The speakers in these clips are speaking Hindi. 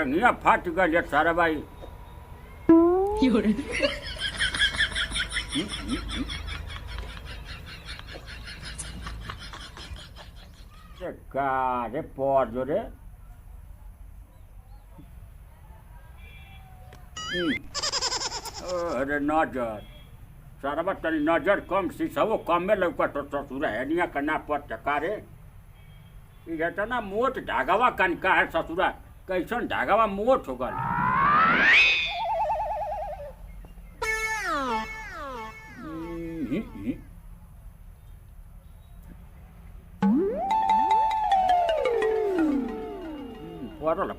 जंगिया फाट गए सारा भाई का रे पोर जो रे अरे नजर सारा बात तेरी नजर कम सी सब कम में लौका तो ससुर है निया करना पर टका रे ये तो ना मोट धागावा कनका है ससुरा कैसन धागावा मोट हो गल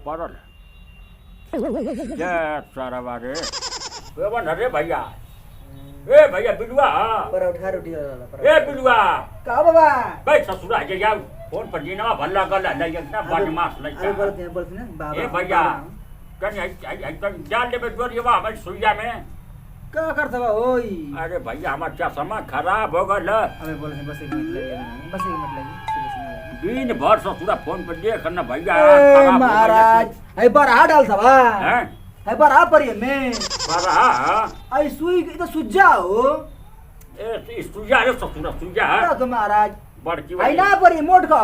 परल सारा बारे अरे भैया ए भैया बिलुआ पर उठा रोटी ए बिलुआ का बाबा भाई ससुरा जे जाओ फोन पर जीना भल्ला गल नहीं इतना बदमाश लइका बोलते ना बाबा ए भैया कनी आई जान ले बेजोरिया हमारी सुइया में का करता बा ओई अरे भैया हमार चश्मा खराब हो गल अबे बोल बस एक मिनट लगे बस एक मिनट लगे दिन भर ससुरा फोन पर देख ना भैया महाराज आई बार आ डाल सब हैं आई बार आ पर में पर आई सुई तो सुजा हो ए सुजा रे ससुरा सुजा तो महाराज बड़की आई ना पर मोट का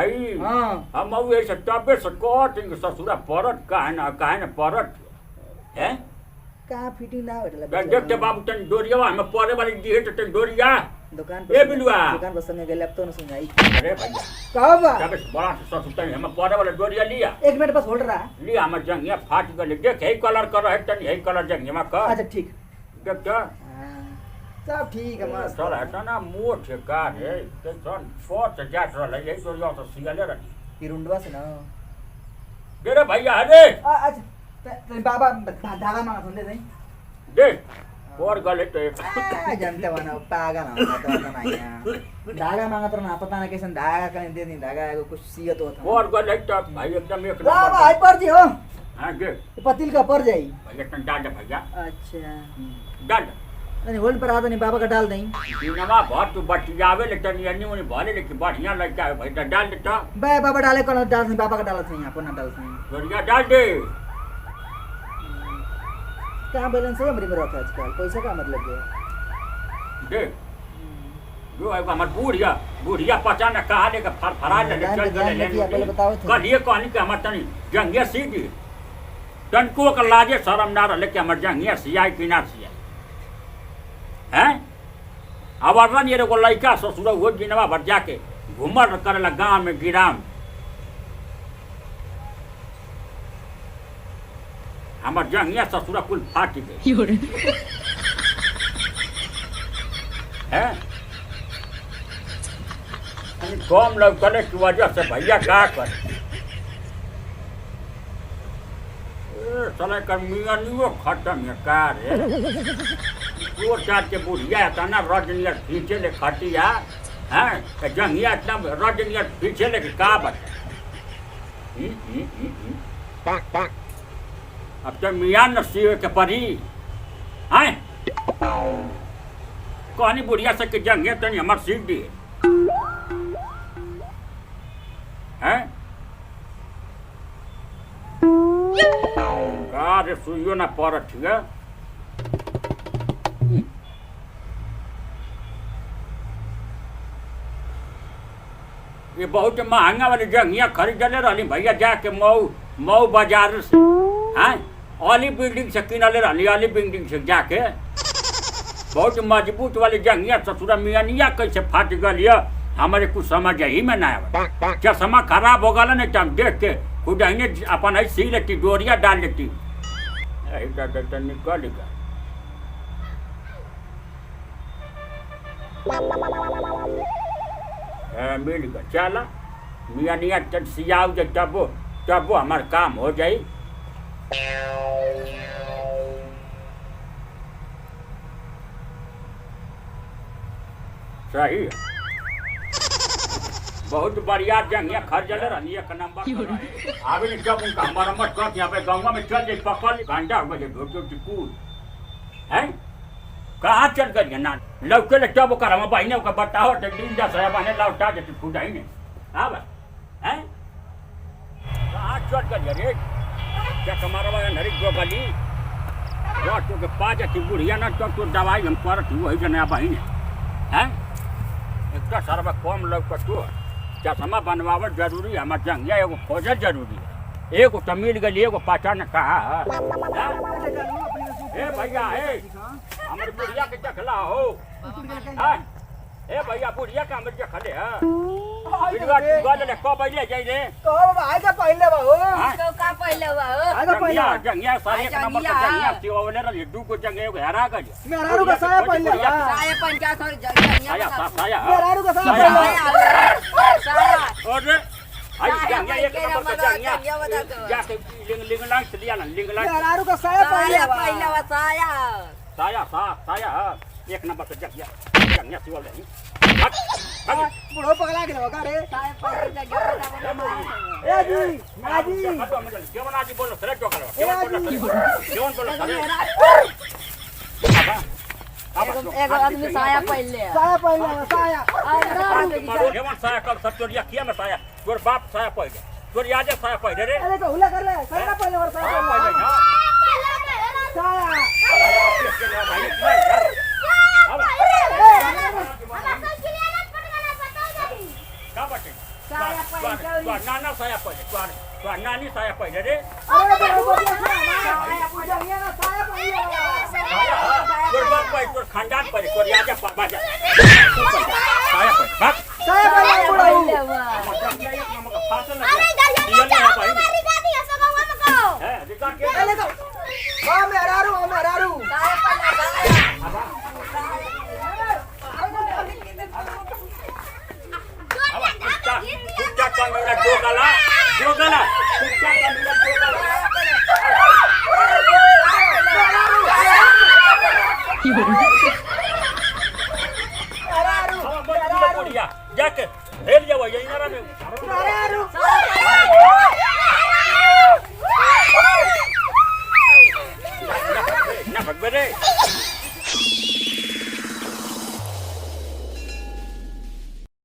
आई हां हम ये से टबे से कोटिंग ससुरा परत काहे ना परत हैं का फिटिंग ना बैठला देखते बाबू तन डोरिया में परे वाली दी है तन डोरिया दुकान ए बिलुआ दुकान पर संगे गेले अब तो न सुनाई अरे भैया का बा तबे बड़ा ससुर तन हम परे वाला डोरिया लिया एक मिनट बस होल्ड रहा लिया हम जंगिया फाट गले देख हे कलर कर है तन हे कलर जंगिया में कर अच्छा ठीक देख तो सब ठीक है मस्त सर है ना मोट है का है के सन फोट जाट रहा है यही डोरिया तो सिगले रही ये रुंडवा से ना दे रे भैया अरे अच्छा तेरे बाबा धागा मांगा सुन दे नहीं देख और गले तो जानते वाना पागल ना तो नहीं धागा मांगा तो ना पता ना कैसे धागा कहीं दे नहीं धागा को कुछ सियत होता और गले तो भाई एकदम एक बाबा आई पर जी हो हां दे पतिल का पर जाई भैया तन डाल दे भैया अच्छा डाल नहीं होल्ड पर आता नहीं बाबा का डाल दें नवा बहुत तू बटियावे लेकिन यानी उन्हें भले लेकिन बढ़िया लगता है भाई डाल देता बे बाबा डाले कौन डाल नहीं बाबा का डाल सही अपन ना डाल सही बढ़िया डाल दे क्या बैलेंस है हमारी में रखा आजकल पैसा का मतलब है दे जो है हमार बुढ़िया पचा न कहा लेके फरफरा ले चल चले ले बताओ कल ये कहानी के हमर तनी जंगिया सीधी तनको का लाजे शर्म ना रहे कि हमर जंगिया सियाई कि ना सियाई हैं अब अरन ये को लइका ससुर हो दिनवा भर जाके घुमर करे गांव में गिराम हमर जंगिया ससुर कुल फाट गए हैं कम लोग करे की वजह से भैया क्या करे चले कर मियाँ नहीं खत्म है का रे दो चार के बुढ़िया था ना रजनिया पीछे ले खटिया हैं जंगिया इतना रजनिया पीछे ले का बता अब तो मियाँ नसीब के परी हैं कहानी बुढ़िया से के जंगे तो नहीं हमार सीख दी हैं रे सुइयो ना परत ठीक है ये बहुत महंगा वाली जंगिया खरीदले रही भैया जाके मऊ बाजार से हैं अली बिल्डिंग से किनले रही अली बिल्डिंग से जाके बहुत मजबूत वाली जंगिया ससुरा मियानिया कैसे फाट गई हमारे कुछ समझ ही में ना आवे चश्मा खराब हो गया ना तो हम देख के खुद ही अपन ही सी लेती डोरिया डाल लेती निकल गया मिल गया चला मियानिया सियाव जे तब हमार काम हो जाई सही बहुत बढ़िया जंगिया खर्जले रही एक नंबर आवे ने जब उनका हमारा मत कर यहाँ पे गाँव में चल जाए पकड़ घंटा हो गए ढोटो टिकूल है कहाँ चल गई ना लौके ले तब ओकर हम बहिने ओकर बताओ तो दिन दस है बहने लौटा देती खुदाई ने हाँ भाई हैं कहाँ चल गई रे क्या कमारा नरी जो गली वो तो के पाँच की बुढ़िया ना तो दवाई हम करत वही जना बहिन हैं एक सारा कम लग पर तू चश्मा बनवावत जरूरी है हमार जंगिया एगो खोजल जरूरी है एगो तो मिल गई एगो पाचा ने कहा ए भैया ए हमारे बुढ़िया के चखला हो ए भैया बुढ़िया के हमारे चखले है बिलवा गल ले को पहले जाई रे तो भाई का पहले बा हो तो का पहले हुआ हो आगे पहले जंगिया सारे एक नंबर का जंगिया सिवावले रे दू को जंगिया को हरा गज मेहरारू का साया पहले बा साया 50 और जंगिया साया मेहरारू का साया पहले साया और आई जंगिया एक नंबर का जंगिया जाके लिंग लांग से लिया ना लिंग लांग मेहरारू का साया पहले बा साया साया एक नंबर का जंगिया सिवावले बुढ़ो पगला के लगा रे साया पहले जंगिया ए जी माजी केवन आजी बोलो सरे टोकरो केवन बोलो सरे एक आदमी साया पहले साया पहले साया केवन साया कब सब तोरिया किया में साया तोर बाप साया पहले तोर याद साया पहले रे अरे तो हुला कर ले साया पहले और साया पहले नाना साया पहले नानी साया पहले रे तोर बाप पहले तोर खानदान पहले तोर याद पापा जा साया पहले साया पहले बुढ़ो अरे तो हां मेहरारू कुत्ता का मेरा दो गला कुत्ता का मेरा दो गला जाके हेल जाओ यही ना रे मेहरारू